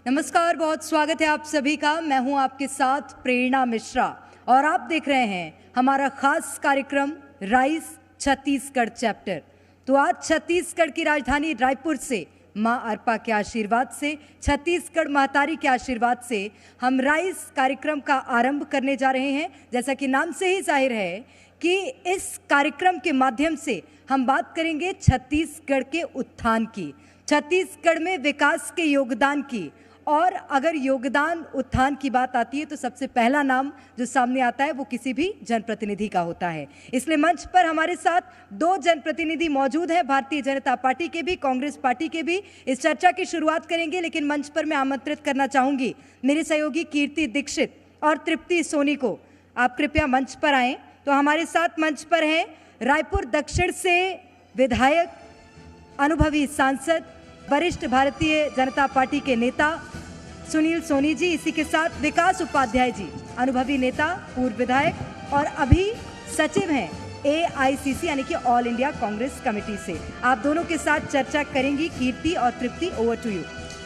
नमस्कार, बहुत स्वागत है आप सभी का। मैं हूं आपके साथ प्रेरणा मिश्रा और आप देख रहे हैं हमारा खास कार्यक्रम राइज छत्तीसगढ़ चैप्टर। तो आज छत्तीसगढ़ की राजधानी रायपुर से मां अरपा के आशीर्वाद से, छत्तीसगढ़ महतारी के आशीर्वाद से हम राइज कार्यक्रम का आरंभ करने जा रहे हैं। जैसा कि नाम से ही जाहिर है कि इस कार्यक्रम के माध्यम से हम बात करेंगे छत्तीसगढ़ के उत्थान की, छत्तीसगढ़ में विकास के योगदान की। और अगर योगदान उत्थान की बात आती है तो सबसे पहला नाम जो सामने आता है वो किसी भी जनप्रतिनिधि का होता है। इसलिए मंच पर हमारे साथ दो जनप्रतिनिधि मौजूद हैं, भारतीय जनता पार्टी के भी, कांग्रेस पार्टी के भी। इस चर्चा की शुरुआत करेंगे, लेकिन मंच पर मैं आमंत्रित करना चाहूंगी मेरे सहयोगी कीर्ति दीक्षित और तृप्ति सोनी को। आप कृपया मंच पर आएं। तो हमारे साथ मंच पर हैं रायपुर दक्षिण से विधायक, अनुभवी सांसद, वरिष्ठ भारतीय जनता पार्टी के नेता सुनील सोनी जी। इसी के साथ विकास उपाध्याय जी, अनुभवी नेता, पूर्व विधायक और अभी सचिव हैं AICC यानी कि ऑल इंडिया कांग्रेस कमेटी से। आप दोनों के साथ चर्चा करेंगी कीर्ति और तृप्ति। Over to you.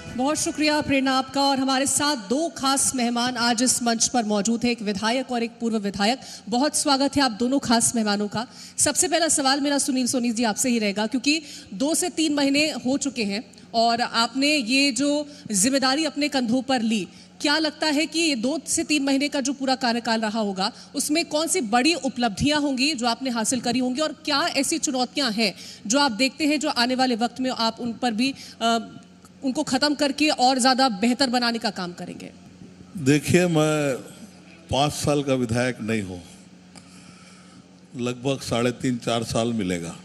बहुत शुक्रिया प्रेरणा आपका। और हमारे साथ दो खास मेहमान आज इस मंच पर मौजूद हैं, एक विधायक और एक पूर्व विधायक। बहुत स्वागत है आप दोनों खास मेहमानों का। सबसे पहला सवाल मेरा सुनील सोनी जी आपसे ही रहेगा, क्योंकि 2 से 3 महीने हो चुके हैं और आपने ये जो जिम्मेदारी अपने कंधों पर ली। क्या लगता है कि ये 2 से 3 महीने का जो पूरा कार्यकाल रहा होगा उसमें कौन सी बड़ी उपलब्धियां होंगी जो आपने हासिल करी होंगी, और क्या ऐसी चुनौतियां हैं जो आप देखते हैं जो आने वाले वक्त में आप उन पर भी उनको ख़त्म करके और ज़्यादा बेहतर बनाने का काम करेंगे? देखिए, मैं 5 साल का विधायक नहीं हूँ, लगभग 3.5-4 साल मिलेगा।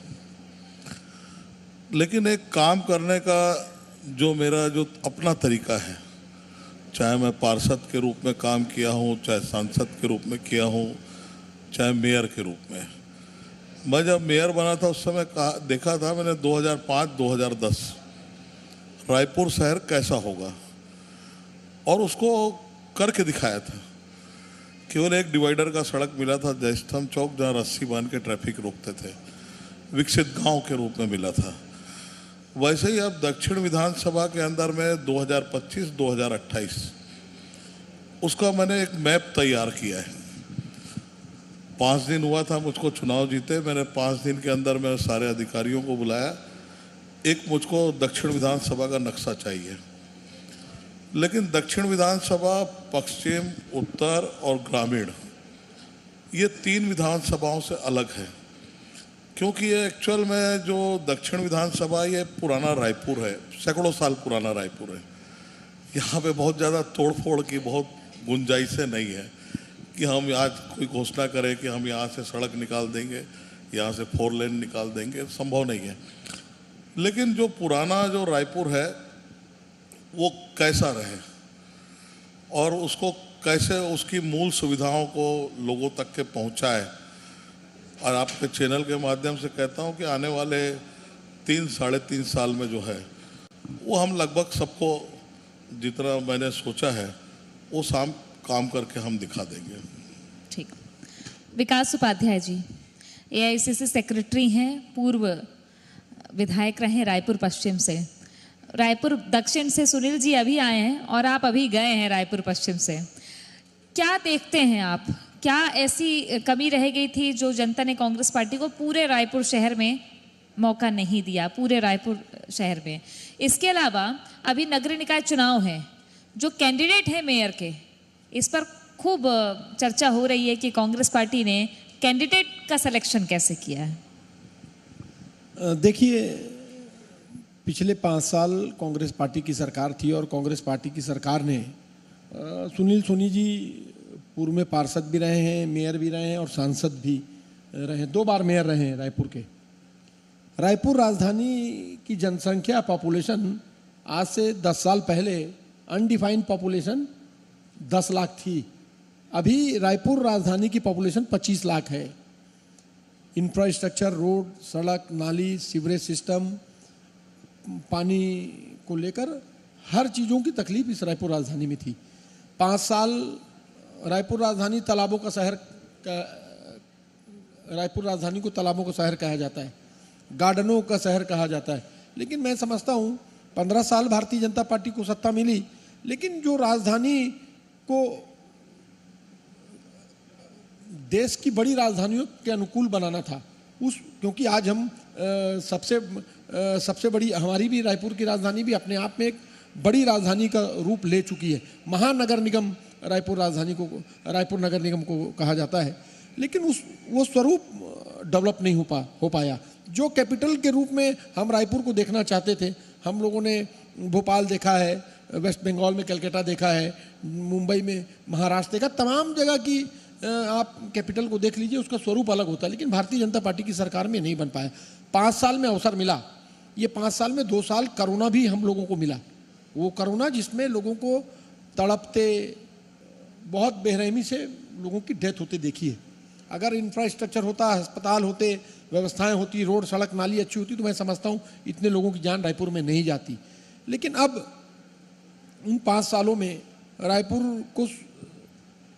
लेकिन एक काम करने का जो मेरा जो अपना तरीका है, चाहे मैं पार्षद के रूप में काम किया हूँ, चाहे सांसद के रूप में किया हूँ, चाहे मेयर के रूप में। मैं जब मेयर बना था उस समय देखा था मैंने 2005-2010 रायपुर शहर कैसा होगा और उसको करके दिखाया था। केवल एक डिवाइडर का सड़क मिला था जयस्तंभ चौक, जहाँ रस्सी बांध के ट्रैफिक रोकते थे, विकसित गांव के रूप में मिला था। वैसे ही अब दक्षिण विधानसभा के अंदर में 2025-2028 उसका मैंने एक मैप तैयार किया है। 5 दिन हुआ था मुझको चुनाव जीते। मैंने 5 दिन के अंदर में सारे अधिकारियों को बुलाया। एक मुझको दक्षिण विधानसभा का नक्शा चाहिए, लेकिन दक्षिण विधानसभा, पश्चिम, उत्तर और ग्रामीण, ये 3 विधानसभाओं से अलग है। क्योंकि ये एक्चुअल में जो दक्षिण विधानसभा ये पुराना रायपुर है, सैकड़ों साल पुराना रायपुर है। यहाँ पे बहुत ज़्यादा तोड़फोड़ की बहुत गुंजाइशें नहीं है कि हम आज कोई घोषणा करें कि हम यहाँ से सड़क निकाल देंगे, यहाँ से 4 लेन निकाल देंगे, संभव नहीं है। लेकिन जो पुराना जो रायपुर है वो कैसा रहे और उसको कैसे उसकी मूल सुविधाओं को लोगों तक के पहुँचाए। और आपके चैनल के माध्यम से कहता हूँ कि आने वाले 3-3.5 साल में जो है वो हम लगभग सबको जितना मैंने सोचा है वो काम करके हम दिखा देंगे। ठीक। विकास उपाध्याय जी AICC सेक्रेटरी हैं, पूर्व विधायक रहे रायपुर पश्चिम से। रायपुर दक्षिण से सुनील जी अभी आए हैं और आप अभी गए हैं रायपुर पश्चिम से। क्या देखते हैं आप, क्या ऐसी कमी रह गई थी जो जनता ने कांग्रेस पार्टी को पूरे रायपुर शहर में मौका नहीं दिया, पूरे रायपुर शहर में? इसके अलावा अभी नगर निकाय चुनाव हैं, जो कैंडिडेट हैं मेयर के, इस पर खूब चर्चा हो रही है कि कांग्रेस पार्टी ने कैंडिडेट का सिलेक्शन कैसे किया है? देखिए, पिछले 5 साल कांग्रेस पार्टी की सरकार थी और कांग्रेस पार्टी की सरकार ने सुनील सोनी जी पूर्व में पार्षद भी रहे हैं, मेयर भी रहे हैं और सांसद भी रहे हैं, 2 बार मेयर रहे हैं रायपुर के। रायपुर राजधानी की जनसंख्या, पॉपुलेशन आज से 10 साल पहले अनडिफाइंड पॉपुलेशन 10 लाख थी। अभी रायपुर राजधानी की पॉपुलेशन 25 लाख है। इंफ्रास्ट्रक्चर, रोड, सड़क, नाली, सीवरेज सिस्टम, पानी को लेकर हर चीज़ों की तकलीफ इस रायपुर राजधानी में थी। 5 साल रायपुर राजधानी तालाबों का शहर, रायपुर राजधानी को तालाबों का शहर कहा जाता है, गार्डनों का शहर कहा जाता है। लेकिन मैं समझता हूँ 15 साल भारतीय जनता पार्टी को सत्ता मिली, लेकिन जो राजधानी को देश की बड़ी राजधानियों के अनुकूल बनाना था, उस क्योंकि आज हम सबसे बड़ी हमारी भी रायपुर की राजधानी भी अपने आप में एक बड़ी राजधानी का रूप ले चुकी है। महानगर निगम रायपुर नगर निगम को कहा जाता है, लेकिन वो स्वरूप डेवलप नहीं हो पाया। जो कैपिटल के रूप में हम रायपुर को देखना चाहते थे, हम लोगों ने भोपाल देखा है, वेस्ट बंगाल में कलकत्ता देखा है, मुंबई में महाराष्ट्र देखा, तमाम जगह की आप कैपिटल को देख लीजिए, उसका स्वरूप अलग होता है। लेकिन भारतीय जनता पार्टी की सरकार में नहीं बन पाया। 5 साल में अवसर मिला, ये 5 साल में 2 साल कोरोना भी हम लोगों को मिला। वो कोरोना जिसमें लोगों को तड़पते, बहुत बेरहमी से लोगों की डेथ होते देखी है। अगर इंफ्रास्ट्रक्चर होता, अस्पताल होते, व्यवस्थाएं होती, रोड सड़क नाली अच्छी होती, तो मैं समझता हूँ इतने लोगों की जान रायपुर में नहीं जाती। लेकिन अब उन 5 सालों में रायपुर को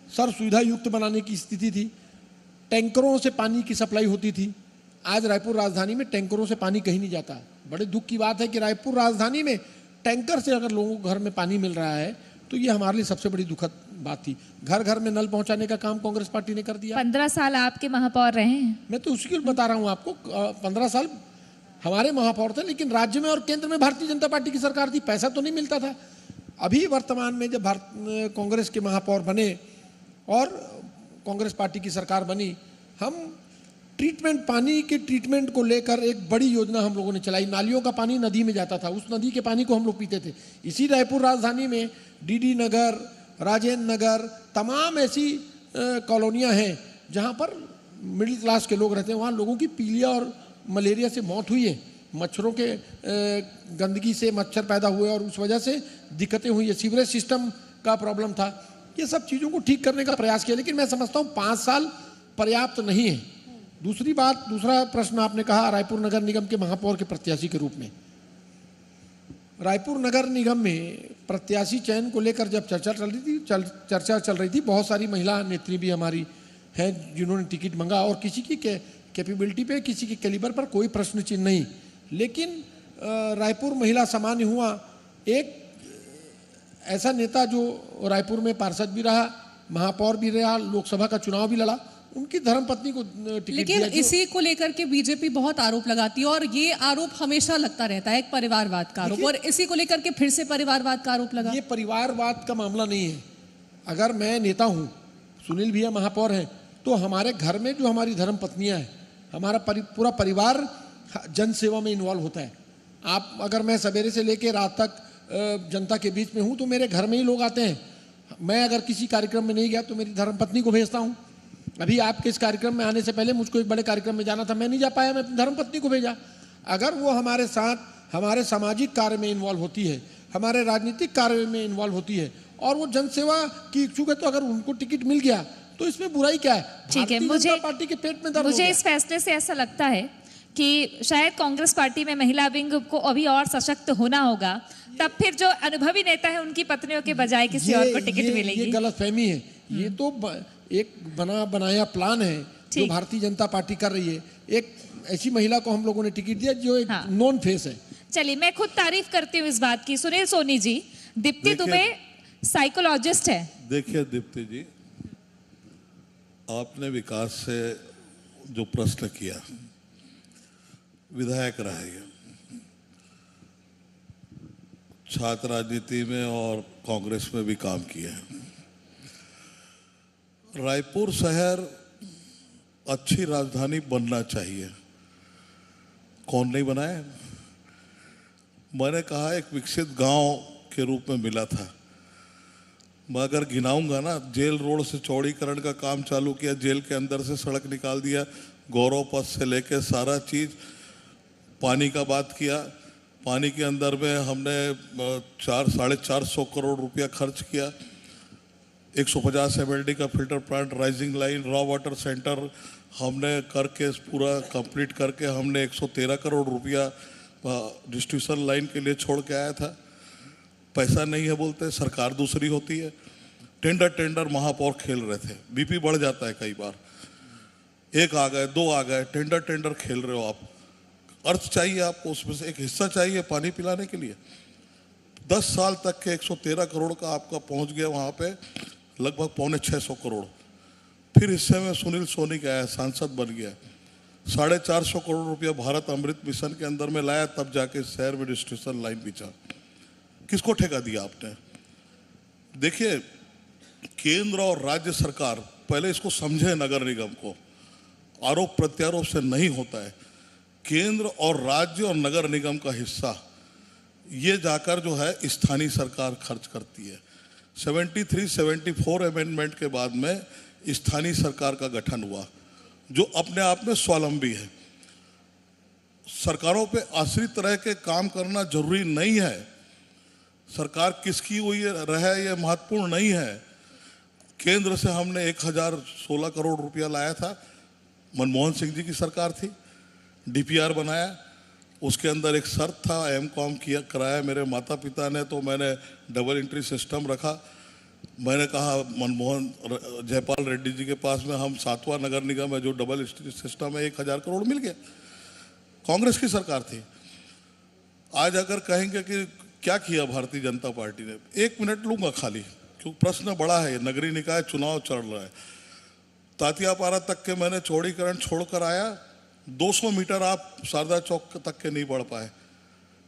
सर्व सुविधा युक्त बनाने की स्थिति थी। टैंकरों से पानी की सप्लाई होती थी। आज रायपुर राजधानी में टैंकरों से पानी कहीं नहीं जाता। बड़े दुख की बात है कि रायपुर राजधानी में टैंकर से अगर लोगों को घर में पानी मिल रहा है, तो ये हमारे लिए सबसे बड़ी दुखद बात थी। घर घर में नल पहुंचाने का काम कांग्रेस पार्टी ने कर दिया। 15 साल आपके महापौर रहे हैं। मैं तो उसी को बता रहा हूं आपको। 15 साल हमारे महापौर थे, लेकिन राज्य में और केंद्र में भारतीय जनता पार्टी की सरकार थी, पैसा तो नहीं मिलता था। अभी वर्तमान में जब कांग्रेस के महापौर बने और कांग्रेस पार्टी की सरकार बनी, हम पानी के ट्रीटमेंट को लेकर एक बड़ी योजना हम लोगों ने चलाई। नालियों का पानी नदी में जाता था, उस नदी के पानी को हम लोग पीते थे। इसी रायपुर राजधानी में डीडी नगर, राजेंद्र नगर, तमाम ऐसी कॉलोनियां हैं जहां पर मिडिल क्लास के लोग रहते हैं। वहाँ लोगों की पीलिया और मलेरिया से मौत हुई है। मच्छरों के गंदगी से मच्छर पैदा हुए और उस वजह से दिक्कतें हुई है। सीवरेज सिस्टम का प्रॉब्लम था। ये सब चीज़ों को ठीक करने का प्रयास किया, लेकिन मैं समझता हूँ 5 साल पर्याप्त नहीं है। दूसरा प्रश्न आपने कहा रायपुर नगर निगम के महापौर के प्रत्याशी के रूप में। रायपुर नगर निगम में प्रत्याशी चयन को लेकर जब चर्चा चल रही थी, बहुत सारी महिला नेत्री भी हमारी हैं जिन्होंने टिकट मांगा, और किसी की कैपेबिलिटी पे, किसी के कैलिबर पर कोई प्रश्न चिन्ह नहीं। लेकिन रायपुर महिला सामान्य हुआ एक ऐसा नेता जो रायपुर में पार्षद भी रहा, महापौर भी रहा, लोकसभा का चुनाव भी लड़ा, उनकी धर्मपत्नी को टिकट लेकिन दिया। इसी को लेकर के बीजेपी बहुत आरोप लगाती है, और ये आरोप हमेशा लगता रहता है, एक परिवारवाद का आरोप, और इसी को लेकर के फिर से परिवारवाद का आरोप लगा। ये परिवारवाद का मामला नहीं है। अगर मैं नेता हूं, सुनील भैया महापौर हैं, तो हमारे घर में जो हमारी धर्मपत्नियां हैं, हमारा पूरा परिवार जन सेवा में इन्वॉल्व होता है। आप अगर मैं सवेरे से लेकर रात तक जनता के बीच में हूं, तो मेरे घर में ही लोग आते हैं। मैं अगर किसी कार्यक्रम में नहीं गया तो मेरी धर्मपत्नी को भेजता हूं। अभी आपके इस कार्यक्रम में आने से पहले मुझको एक बड़े कार्यक्रम में जाना था, मैं नहीं जा पाया, मैं अपनी धर्मपत्नी को भेजा। अगर वो हमारे साथ हमारे सामाजिक कार्य में इन्वॉल्व होती है, हमारे राजनीतिक कार्य में इन्वॉल्व होती है, और वो जनसेवा की इच्छुक है, तो अगर उनको टिकट मिल गया तो इसमें बुराई क्या है? ठीक है, भारतीय जनता पार्टी के पेट में दर्द हो मुझे गया। इस फैसले से ऐसा लगता है कि शायद कांग्रेस पार्टी में महिला विंग को अभी और सशक्त होना होगा, तब फिर जो अनुभवी नेता है उनकी पत्नियों के बजाय किसी और को टिकट मिलेगी। ये गलतफहमी है। ये तो एक बनाया प्लान है जो भारतीय जनता पार्टी कर रही है। एक ऐसी महिला को हम लोगों ने टिकट दिया जो एक नॉन फेस है। चलिए, मैं खुद तारीफ करती हूँ इस बात की। सुनील सोनी जी, दीप्ति दुबे साइकोलॉजिस्ट है। देखिए दीप्ति जी, आपने विकास से जो प्रश्न किया, विधायक रहे, छात्र राजनीति में और कांग्रेस में भी काम किया है। रायपुर शहर अच्छी राजधानी बनना चाहिए। कौन नहीं बनाया? मैंने कहा एक विकसित गांव के रूप में मिला था। मैं अगर गिनाऊंगा ना, जेल रोड से चौड़ीकरण का काम चालू किया, जेल के अंदर से सड़क निकाल दिया, गौरव पथ से लेके सारा चीज, पानी का बात किया। पानी के अंदर में हमने 400-450 करोड़ रुपया खर्च किया। 150 MLD का filter plant, rising line, raw water centre हमने करके पूरा कंप्लीट करके हमने 113 करोड़ रुपया डिस्ट्रीब्यूशन लाइन के लिए छोड़ के आया था। पैसा नहीं है बोलते, सरकार दूसरी होती है। टेंडर महापौर खेल रहे थे, बीपी बढ़ जाता है कई बार। 1 आ गए, 2 आ गए, टेंडर खेल रहे हो आप। अर्थ चाहिए आपको, उसमें से एक हिस्सा चाहिए पानी पिलाने के लिए। 10 साल तक के 113 करोड़ का आपका पहुंच गया वहाँ पे लगभग 650 करोड़। फिर हिस्से में सुनील सोनी का आया, सांसद बन गया, 450 करोड़ रुपया भारत अमृत मिशन के अंदर में लाया, तब जाके शहर में डिस्ट्रीब्यूशन लाइन बिछा। किसको ठेका दिया आपने? देखिए, केंद्र और राज्य सरकार पहले इसको समझे, नगर निगम को आरोप प्रत्यारोप से नहीं होता है। केंद्र और राज्य और नगर निगम का हिस्सा ये जाकर जो है स्थानीय सरकार खर्च करती है। 73-74 अमेंडमेंट के बाद में स्थानीय सरकार का गठन हुआ, जो अपने आप में स्वावलंबी है। सरकारों पे आश्रित रह के काम करना जरूरी नहीं है। सरकार किसकी हुई रहे ये महत्वपूर्ण नहीं है। केंद्र से हमने 1016 करोड़ रुपया लाया था, मनमोहन सिंह जी की सरकार थी, डीपीआर बनाया, उसके अंदर एक शर्त था, एमकॉम किया कराया मेरे माता पिता ने, तो मैंने डबल एंट्री सिस्टम रखा। मैंने कहा मनमोहन जयपाल रेड्डी जी के पास में हम 7वां नगर निगम है जो डबल एंट्री सिस्टम है, 1000 करोड़ मिल गया। कांग्रेस की सरकार थी। आज अगर कहेंगे कि क्या किया भारतीय जनता पार्टी ने, 1 मिनट लूंगा खाली, क्योंकि प्रश्न बड़ा है। नगरीय निकाय चुनाव चल रहा है। तातियापारा तक के मैंने चौड़ीकरण छोड़कर आया, 200 मीटर आप शारदा चौक तक के नहीं बढ़ पाए।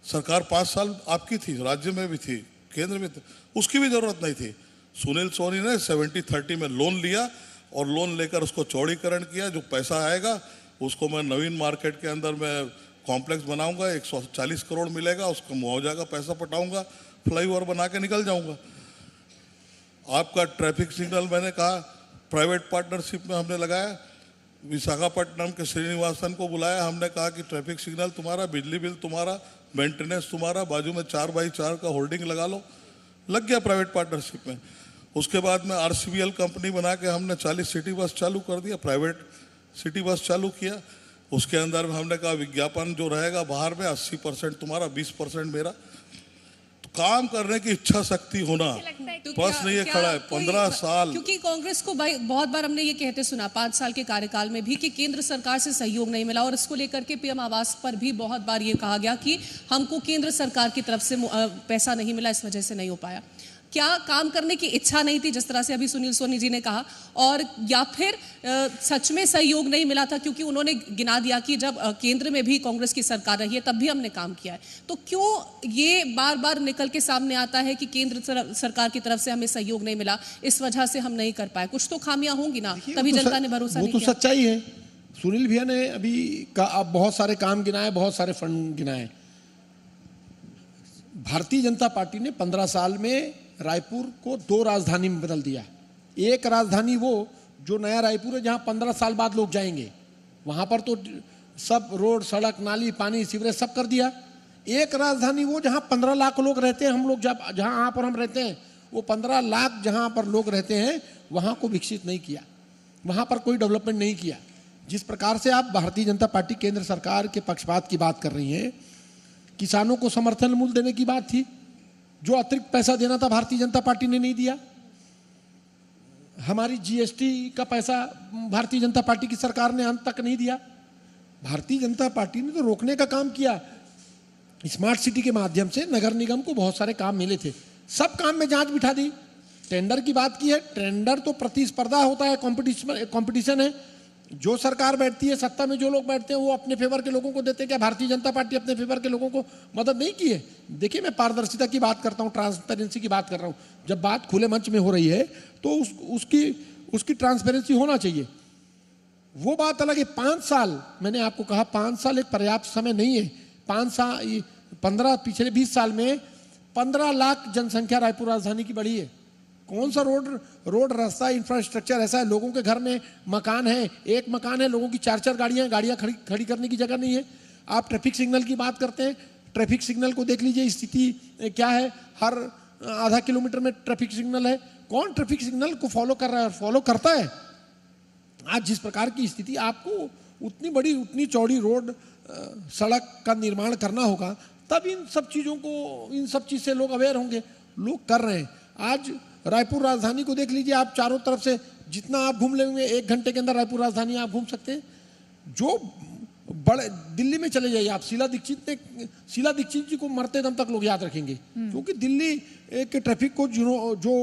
सरकार 5 साल आपकी थी, राज्य में भी थी, केंद्र में थी, उसकी भी जरूरत नहीं थी। सुनील सोनी ने 70-30 में लोन लिया और लोन लेकर उसको चौड़ीकरण किया। जो पैसा आएगा उसको मैं नवीन मार्केट के अंदर में कॉम्प्लेक्स बनाऊंगा, 140 करोड़ मिलेगा, उसको मुआवजा का पैसा पटाऊंगा, फ्लाईओवर बना के निकल जाऊंगा। आपका ट्रैफिक सिग्नल मैंने कहा प्राइवेट पार्टनरशिप में हमने लगाया। विशाखापट्टनम के श्रीनिवासन को बुलाया, हमने कहा कि ट्रैफिक सिग्नल तुम्हारा, बिजली बिल तुम्हारा, मेंटेनेंस तुम्हारा, बाजू में 4x4 का होल्डिंग लगा लो। लग गया प्राइवेट पार्टनरशिप में। उसके बाद में RCBL कंपनी बना के हमने 40 सिटी बस चालू कर दिया, प्राइवेट सिटी बस चालू किया। उसके अंदर में हमने कहा विज्ञापन जो रहेगा बाहर में 80% तुम्हारा, 20% मेरा। तो काम करने की इच्छा शक्ति होना बस नहीं है खड़ा है। 15 साल, क्योंकि कांग्रेस को भाई बहुत बार हमने ये कहते सुना 5 साल के कार्यकाल में भी कि केंद्र सरकार से सहयोग नहीं मिला, और इसको लेकर के PM आवास पर भी बहुत बार ये कहा गया कि हमको केंद्र सरकार की तरफ से पैसा नहीं मिला, इस वजह से नहीं हो पाया। क्या काम करने की इच्छा नहीं थी, जिस तरह से अभी सुनील सोनी जी ने कहा, और या फिर सच में सहयोग नहीं मिला था? क्योंकि उन्होंने गिना दिया कि जब केंद्र में भी कांग्रेस की सरकार रही है तब भी हमने काम किया है। तो क्यों ये बार बार निकल के सामने आता है कि केंद्र सरकार की तरफ से हमें सहयोग नहीं मिला, इस वजह से हम नहीं कर पाए? कुछ तो खामियां होंगी ना, तभी जनता ने भरोसा नहीं किया। वो तो सच्चाई है। सुनील भैया ने अभी अब बहुत सारे काम गिनाए, बहुत सारे फंड गिनाए। भारतीय जनता पार्टी ने 15 साल में रायपुर को 2 राजधानी में बदल दिया। एक राजधानी वो जो नया रायपुर है, जहां 15 साल बाद लोग जाएंगे, वहां पर तो सब रोड, सड़क, नाली, पानी, सीवरेज सब कर दिया। एक राजधानी वो जहां 15 लाख लोग रहते हैं, हम लोग जहां पर हम रहते हैं, वो 15 लाख जहां पर लोग रहते हैं वहां को विकसित नहीं किया, वहां पर कोई डेवलपमेंट नहीं किया। जिस प्रकार से आप भारतीय जनता पार्टी केंद्र सरकार के पक्षपात की बात कर रही हैं, किसानों को समर्थन मूल्य देने की बात थी, जो अतिरिक्त पैसा देना था भारतीय जनता पार्टी ने नहीं दिया। हमारी GST का पैसा भारतीय जनता पार्टी की सरकार ने अंत तक नहीं दिया। भारतीय जनता पार्टी ने तो रोकने का काम किया। स्मार्ट सिटी के माध्यम से नगर निगम को बहुत सारे काम मिले थे, सब काम में जांच बिठा दी। टेंडर की बात की है, टेंडर तो प्रतिस्पर्धा होता है, कंपटीशन है। जो सरकार बैठती है, सत्ता में जो लोग बैठते हैं वो अपने फेवर के लोगों को देते हैं। क्या भारतीय जनता पार्टी अपने फेवर के लोगों को मदद नहीं की है? देखिए, मैं पारदर्शिता की बात करता हूँ, ट्रांसपेरेंसी की बात कर रहा हूँ। जब बात खुले मंच में हो रही है तो उसकी ट्रांसपेरेंसी होना चाहिए। वो बात अलग है। 5 साल, मैंने आपको कहा 5 साल एक पर्याप्त समय नहीं है। 5 साल 15 पिछले 20 साल में 15 लाख जनसंख्या रायपुर राजधानी की बढ़ी है। कौन सा रोड रास्ता इंफ्रास्ट्रक्चर ऐसा है? लोगों के घर में मकान है, एक मकान है, लोगों की 4-4 गाड़ियां खड़ी करने की जगह नहीं है। आप ट्रैफिक सिग्नल की बात करते हैं, ट्रैफिक सिग्नल को देख लीजिए, स्थिति क्या है। हर आधा किलोमीटर में ट्रैफिक सिग्नल है। कौन ट्रैफिक सिग्नल को फॉलो कर रहा है, फॉलो करता है? आज जिस प्रकार की स्थिति, आपको उतनी बड़ी, उतनी चौड़ी रोड, सड़क का निर्माण करना होगा, तब इन सब चीज़ों को, इन सब चीज़ से लोग अवेयर होंगे। लोग कर रहे हैं। आज रायपुर राजधानी को देख लीजिए, आप चारों तरफ से जितना आप घूम लेंगे 1 घंटे के अंदर रायपुर राजधानी आप घूम सकते हैं। जो बड़े दिल्ली में चले जाइए आप, शीला दीक्षित जी को मरते दम तक लोग याद रखेंगे, क्योंकि दिल्ली के ट्रैफिक को जो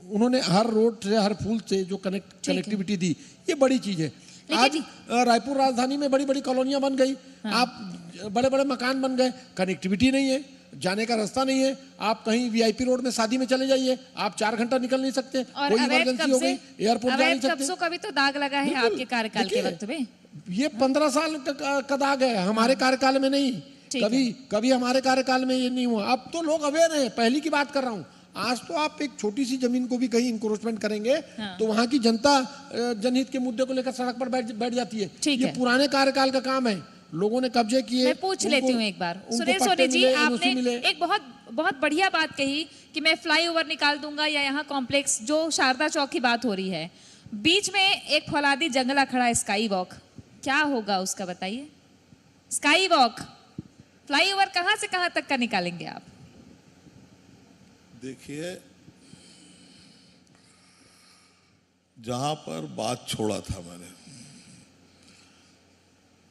उन्होंने हर रोड से हर पुल से जो कनेक्टिविटी दी, ये बड़ी चीज है। आज रायपुर राजधानी में बड़ी बड़ी कॉलोनियां बन गई, आप बड़े बड़े मकान बन गए, कनेक्टिविटी नहीं है, जाने का रास्ता नहीं है। आप कहीं वीआईपी रोड में शादी में चले जाइए, आप 4 घंटा निकल नहीं सकते, कोई इमरजेंसी हो गई एयरपोर्ट जा नहीं सकते। कब्जों का भी तो दाग लगा है आपके कार्यकाल के वक्त में। ये 15 साल का दाग है, हमारे कार्यकाल में नहीं। कभी हमारे कार्यकाल में ये नहीं हुआ। अब तो लोग अवेयर हैं, पहली की बात कर रहा हूँ। आज तो आप एक छोटी सी जमीन को भी कहीं इंक्रोचमेंट करेंगे तो वहां की जनता जनहित के मुद्दे को लेकर सड़क पर बैठ जाती है। ये पुराने कार्यकाल का काम है, लोगों ने कब्जे किए। मैं पूछ लेती हूँ एक बार, सुनील सोनी जी, आपने एक बहुत बढ़िया बात कही कि मैं फ्लाईओवर निकाल दूंगा या यहाँ कॉम्प्लेक्स, जो शारदा चौक की बात हो रही है, बीच में एक फौलादी जंगला खड़ा है, स्काई वॉक, क्या होगा उसका बताइए? स्काई वॉक, फ्लाईओवर कहाँ से कहाँ तक का निकालेंगे आप? देखिए, जहां पर बात छोड़ा था मैंने,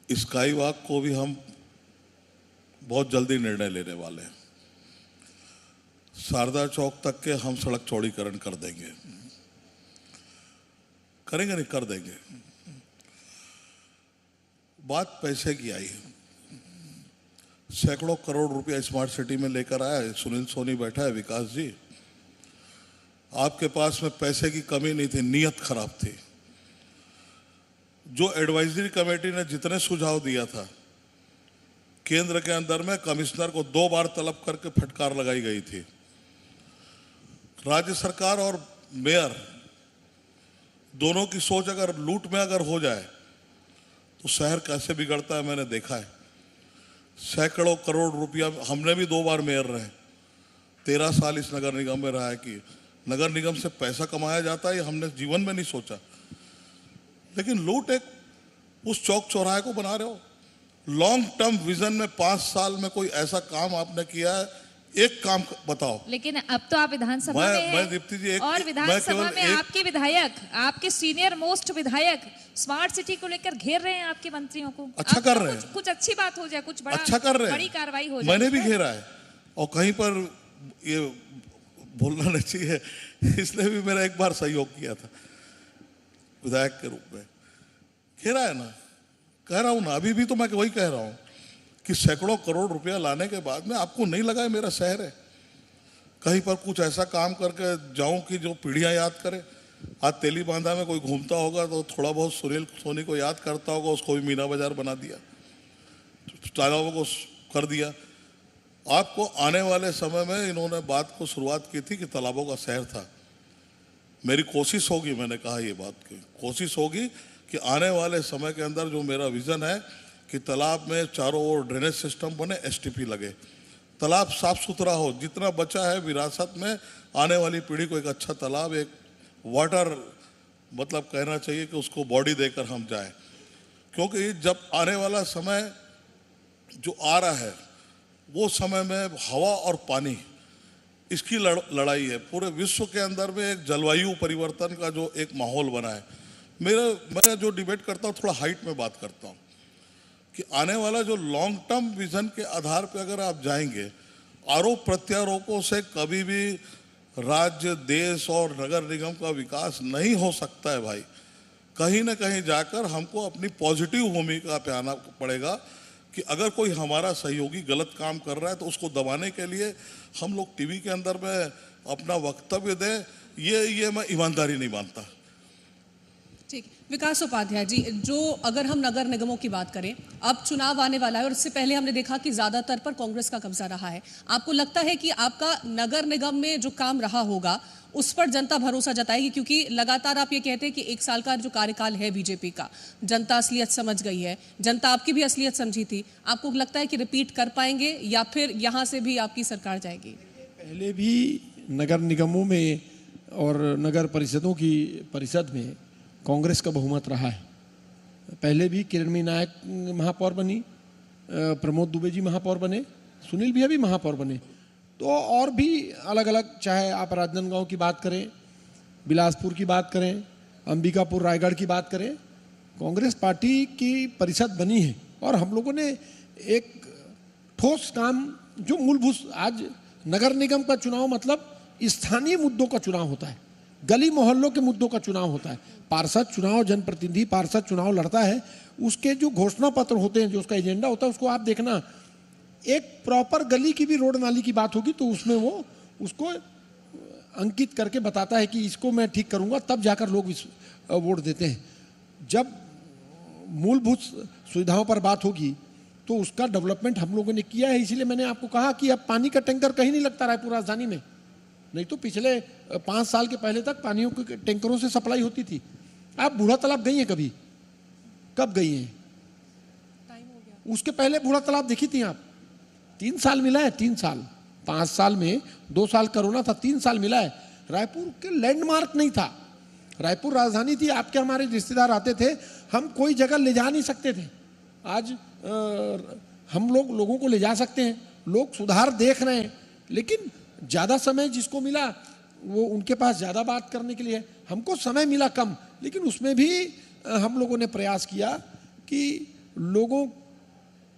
स्काई वॉक को भी हम बहुत जल्दी निर्णय लेने वाले हैं। शारदा चौक तक के हम सड़क चौड़ीकरण कर देंगे, करेंगे नहीं कर देंगे। बात पैसे की आई है, सैकड़ों करोड़ रुपया स्मार्ट सिटी में लेकर आया है, सुनील सोनी बैठा है, विकास जी, आपके पास में पैसे की कमी नहीं थी, नीयत खराब थी। जो एडवाइजरी कमेटी ने जितने सुझाव दिया था, केंद्र के अंदर में कमिश्नर को 2 बार तलब करके फटकार लगाई गई थी। राज्य सरकार और मेयर दोनों की सोच अगर लूट में अगर हो जाए तो शहर कैसे बिगड़ता है मैंने देखा है। सैकड़ों करोड़ रुपया, हमने भी 2 बार मेयर रहे, 13 साल इस नगर निगम में रहा है कि नगर निगम से पैसा कमाया जाता है, ये हमने जीवन में नहीं सोचा। लेकिन लूट एक उस चौक चौराहे को बना रहे हो। लॉन्ग टर्म विजन में 5 साल में कोई ऐसा काम आपने किया है? एक काम बताओ। लेकिन अब तो आप विधानसभा में हैं, दीप्ति जी, और विधानसभा में आपके विधायक, आपके सीनियर मोस्ट विधायक स्मार्ट सिटी को लेकर घेर रहे हैं आपके मंत्रियों को। अच्छा कर रहे हैं, कुछ अच्छी बात हो जाए, कुछ बड़ा अच्छा कर रहे हैं, बड़ी कार्रवाई हो जाए। मैंने भी घेरा है, और कहीं पर ये बोलना नहीं चाहिए, इसलिए भी मेरा एक बार सहयोग किया था विधायक के रूप में। घेरा है ना, कह रहा हूं ना, अभी भी तो मैं वही कह रहा हूं कि सैकड़ों करोड़ रुपया लाने के बाद में आपको नहीं लगा है मेरा शहर है। कहीं पर कुछ ऐसा काम करके जाऊं कि जो पीढ़ियां याद करे। आज तेली बांधा में कोई घूमता होगा तो थोड़ा बहुत सुनील सोनी को याद करता होगा, उसको भी मीना बाजार बना दिया, तालाबों को कर दिया। आपको आने वाले समय में इन्होंने बात को शुरुआत की थी कि तालाबों का शहर था। मेरी कोशिश होगी, मैंने कहा ये बात की कोशिश होगी कि आने वाले समय के अंदर जो मेरा विजन है कि तालाब में चारों ओर ड्रेनेज सिस्टम बने, एसटीपी लगे, तालाब साफ सुथरा हो, जितना बचा है विरासत में आने वाली पीढ़ी को एक अच्छा तालाब, एक वाटर मतलब कहना चाहिए कि उसको बॉडी देकर हम जाए। क्योंकि जब आने वाला समय जो आ रहा है वो समय में हवा और पानी इसकी लड़ाई है। पूरे विश्व के अंदर में एक जलवायु परिवर्तन का जो एक माहौल बना है। मैं जो डिबेट करता हूँ थोड़ा हाइट में बात करता हूँ कि आने वाला जो लॉन्ग टर्म विजन के आधार पर अगर आप जाएंगे, आरोप प्रत्यारोपों से कभी भी राज्य, देश और नगर निगम का विकास नहीं हो सकता है भाई। कहीं ना कहीं जाकर हमको अपनी पॉजिटिव भूमिका पे आना पड़ेगा कि अगर कोई हमारा सहयोगी गलत काम कर रहा है तो उसको दबाने के लिए हम लोग टीवी के अंदर में अपना वक्तव्य दें, ये मैं ईमानदारी नहीं मानता। ठीक, विकास उपाध्याय जी, जो अगर हम नगर निगमों की बात करें, अब चुनाव आने वाला है और इससे पहले हमने देखा कि ज्यादातर पर कांग्रेस का कब्जा रहा है। आपको लगता है कि आपका नगर निगम में जो काम रहा होगा उस पर जनता भरोसा जताएगी? क्योंकि लगातार आप ये कहते हैं कि 1 साल का जो कार्यकाल है बीजेपी का, जनता असलियत समझ गई है, जनता आपकी भी असलियत समझी थी। आपको लगता है कि रिपीट कर पाएंगे या फिर यहाँ से भी आपकी सरकार जाएगी? पहले भी नगर निगमों में और नगर परिषदों की परिषद में कांग्रेस का बहुमत रहा है। पहले भी किरणमयी नायक महापौर बनी, प्रमोद दुबे जी महापौर बने, सुनील भैया भी महापौर बने। तो और भी अलग अलग, चाहे आप राजनांदगांव की बात करें, बिलासपुर की बात करें, अंबिकापुर रायगढ़ की बात करें, कांग्रेस पार्टी की परिषद बनी है और हम लोगों ने एक ठोस काम जो मूलभूत, आज नगर निगम का चुनाव मतलब स्थानीय मुद्दों का चुनाव होता है, गली मोहल्लों के मुद्दों का चुनाव होता है। पार्षद चुनाव, जनप्रतिनिधि पार्षद चुनाव लड़ता है, उसके जो घोषणा पत्र होते हैं, जो उसका एजेंडा होता है, उसको आप देखना, एक प्रॉपर गली की भी रोड नाली की बात होगी तो उसमें वो उसको अंकित करके बताता है कि इसको मैं ठीक करूंगा, तब जाकर लोग वोट देते हैं। जब मूलभूत सुविधाओं पर बात होगी तो उसका डेवलपमेंट हम लोगों ने किया है। इसीलिए मैंने आपको कहा कि अब पानी का टैंकर कहीं नहीं लगता रायपुर राजधानी में, नहीं तो पिछले 5 साल के पहले तक पानियों के टैंकरों से सप्लाई होती थी। आप बूढ़ा तालाब गई हैं कभी? कब गई हैं? उसके पहले बूढ़ा तालाब देखी थी आप? 3 साल मिला है, 3 साल, 5 साल में 2 साल कोरोना था, 3 साल मिला है। रायपुर के लैंडमार्क नहीं था, रायपुर राजधानी थी, आपके हमारे रिश्तेदार आते थे, हम कोई जगह ले जा नहीं सकते थे। आज हम लोगों को ले जा सकते हैं, लोग सुधार देख रहे हैं, लेकिन ज़्यादा समय जिसको मिला वो उनके पास ज़्यादा बात करने के लिए, हमको समय मिला कम, लेकिन उसमें भी हम लोगों ने प्रयास किया कि लोगों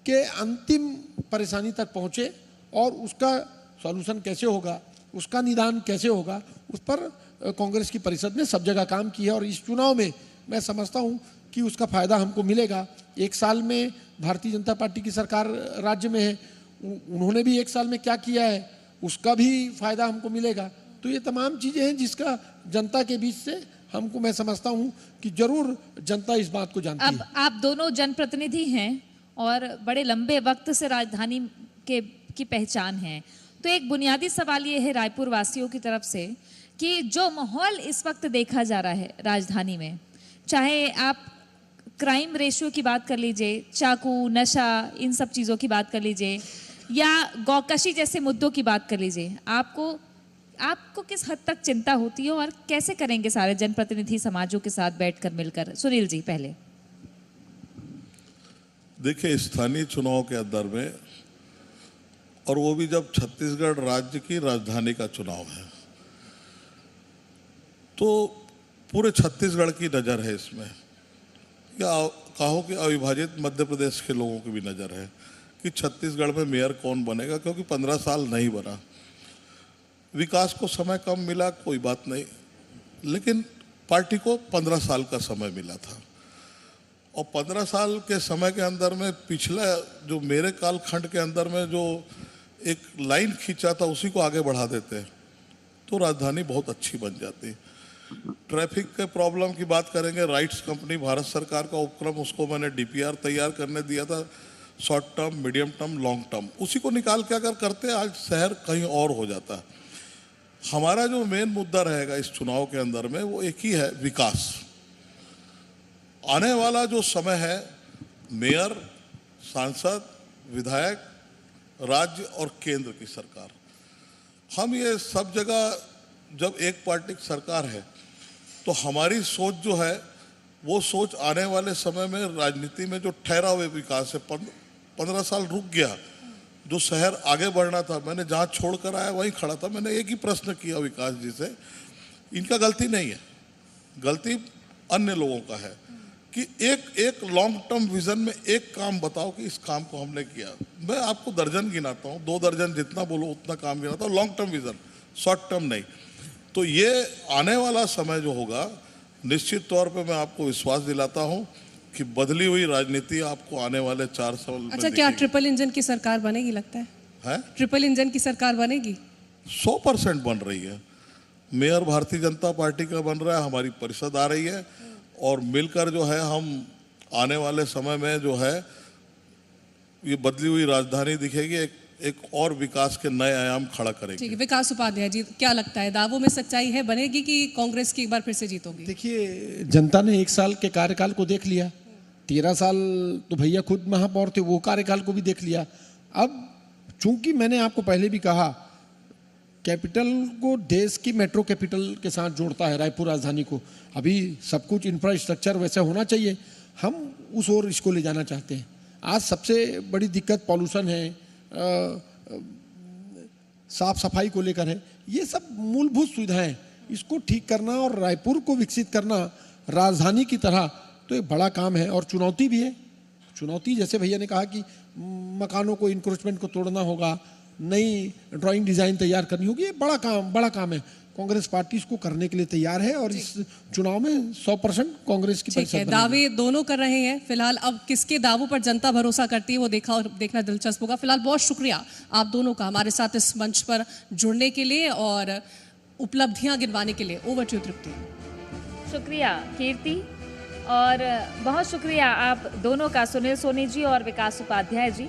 के अंतिम परेशानी तक पहुँचे और उसका सॉल्यूशन कैसे होगा, उसका निदान कैसे होगा, उस पर कांग्रेस की परिषद ने सब जगह काम किया। और इस चुनाव में मैं समझता हूँ कि उसका फ़ायदा हमको मिलेगा। 1 साल में भारतीय जनता पार्टी की सरकार राज्य में है, उन्होंने भी 1 साल में क्या किया है उसका भी फ़ायदा हमको मिलेगा। तो ये तमाम चीज़ें हैं जिसका जनता के बीच से हमको, मैं समझता हूँ कि जरूर जनता इस बात को जानती है। अब आप दोनों जनप्रतिनिधि हैं और बड़े लंबे वक्त से राजधानी की पहचान है, तो एक बुनियादी सवाल ये है रायपुर वासियों की तरफ से कि जो माहौल इस वक्त देखा जा रहा है राजधानी में, चाहे आप क्राइम रेशियो की बात कर लीजिए, चाकू, नशा, इन सब चीज़ों की बात कर लीजिए, या गौकशी जैसे मुद्दों की बात कर लीजिए, आपको किस हद तक चिंता होती है और कैसे करेंगे सारे जनप्रतिनिधि समाजों के साथ बैठकर मिलकर? सुनील जी पहले। देखिए, स्थानीय चुनाव के अंदर में, और वो भी जब छत्तीसगढ़ राज्य की राजधानी का चुनाव है, तो पूरे छत्तीसगढ़ की नज़र है इसमें, या कहो कि अविभाजित मध्य प्रदेश के लोगों की भी नज़र है कि छत्तीसगढ़ में मेयर कौन बनेगा, क्योंकि 15 साल नहीं बना। विकास को समय कम मिला, कोई बात नहीं, लेकिन पार्टी को 15 साल का समय मिला था। और 15 साल के समय के अंदर में पिछला जो मेरे कालखंड के अंदर में जो एक लाइन खींचा था उसी को आगे बढ़ा देते तो राजधानी बहुत अच्छी बन जाती। ट्रैफिक के प्रॉब्लम की बात करेंगे, राइट्स कंपनी भारत सरकार का उपक्रम, उसको मैंने डीपीआर तैयार करने दिया था, short term, medium term, long term, उसी को निकाल के अगर करते आज शहर कहीं और हो जाता। हमारा जो मेन मुद्दा रहेगा इस चुनाव के अंदर में वो एक ही है, विकास। आने वाला जो समय है, मेयर, सांसद, विधायक, राज्य और केंद्र की सरकार, हम ये सब जगह जब एक पार्टी की सरकार है तो हमारी सोच जो है वो सोच आने वाले समय में राजनीति में जो ठहरा हुए विकास है, 15 साल रुक गया, जो शहर आगे बढ़ना था, मैंने जहाँ छोड़ कर आया वहीं खड़ा था। मैंने एक ही प्रश्न किया विकास जी से, इनका गलती नहीं है, गलती अन्य लोगों का है कि एक लॉन्ग टर्म विजन में एक काम बताओ कि इस काम को हमने किया। मैं आपको दर्जन गिनाता हूँ, 2 दर्जन जितना बोलो उतना काम गिनाता हूँ, long term vision, short term नहीं। तो ये आने वाला समय जो होगा, निश्चित तौर पे मैं आपको विश्वास दिलाता हूँ कि बदली हुई राजनीति आपको आने वाले 4 साल में अच्छा, क्या ट्रिपल इंजन की सरकार बनेगी? लगता है ट्रिपल इंजन की सरकार बनेगी? 100% बन रही है। मेयर भारतीय जनता पार्टी का बन रहा है, हमारी परिषद आ रही है, और मिलकर जो है हम आने वाले समय में जो है ये बदली हुई राजधानी दिखेगी, एक और विकास के नए आयाम खड़ा करेगी। ठीक है, विकास उपाध्याय जी, क्या लगता है, दावों में सच्चाई है, बनेगी कि कांग्रेस की एक बार फिर से जीतोगी? देखिए, जनता ने 1 साल के कार्यकाल को देख लिया, 13 साल तो भैया खुद महापौर थे, वो कार्यकाल को भी देख लिया। अब चूंकि मैंने आपको पहले भी कहा, कैपिटल को देश की मेट्रो कैपिटल के साथ जोड़ता है रायपुर राजधानी को, अभी सब कुछ इंफ्रास्ट्रक्चर वैसे होना चाहिए, हम उस ओर इसको ले जाना चाहते हैं। आज सबसे बड़ी दिक्कत पॉल्यूशन है, साफ सफाई को लेकर है, ये सब मूलभूत सुविधाएं, इसको ठीक करना और रायपुर को विकसित करना राजधानी की तरह, तो एक बड़ा काम है और चुनौती भी है। चुनौती, जैसे भैया ने कहा कि मकानों को, इंक्रोचमेंट को तोड़ना होगा, नई ड्राइंग डिजाइन तैयार करनी होगी, ये बड़ा काम है। कांग्रेस पार्टी इसको करने के लिए तैयार है और इस चुनाव में 100% कांग्रेस की ठीक है, परिषद बनेगी। दावे दोनों कर रहे हैं फिलहाल। अब किसके दावों पर जनता भरोसा करती है वो देखना दिलचस्प होगा। फिलहाल बहुत शुक्रिया आप दोनों का हमारे साथ इस मंच पर जुड़ने के लिए और उपलब्धियां गिनवाने के लिए। ओवर टू तृप्ति। शुक्रिया कीर्ति, और बहुत शुक्रिया आप दोनों का, सुनील सोनी जी और विकास उपाध्याय जी।